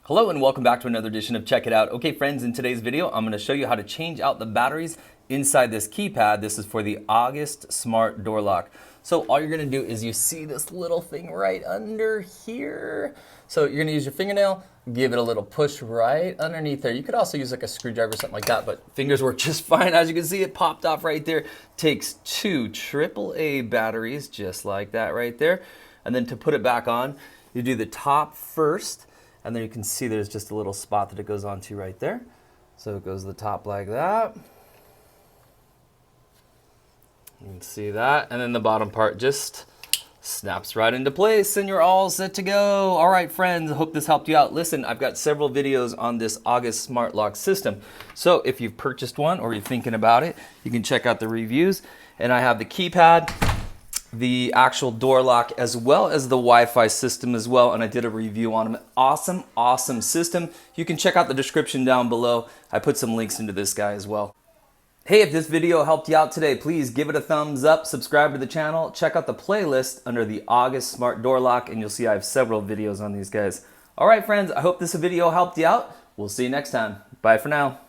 Hello and welcome back to another edition of Check It Out. Okay friends, in today's video I'm going to show you how to change out the batteries inside this keypad. This is for the August Smart Door Lock. So all you're going to do is you see this little thing right under here. So you're going to use your fingernail, give it a little push right underneath there. You could also use like a screwdriver or something like that, but fingers work just fine. As you can see, it popped off right there. Takes two AAA batteries just like that right there. And then to put it back on, you do the top first. And then you can see there's just a little spot that it goes onto right there. So it goes to the top like that. You can see that. And then the bottom part just snaps right into place and you're all set to go. All right, friends, I hope this helped you out. Listen, I've got several videos on this August Smart Lock system. So if you've purchased one or you're thinking about it, you can check out the reviews. And I have the keypad, the actual door lock, as well as the Wi-Fi system as well, and I did a review on them. Awesome system. You can check out the description down below. I put some links into this guy as well. Hey, if this video helped you out today, please give it a thumbs up, subscribe to the channel, check out the playlist under the August Smart Door Lock, and you'll see I have several videos on these guys. All right, friends, I hope this video helped you out. We'll see you next time. Bye for now.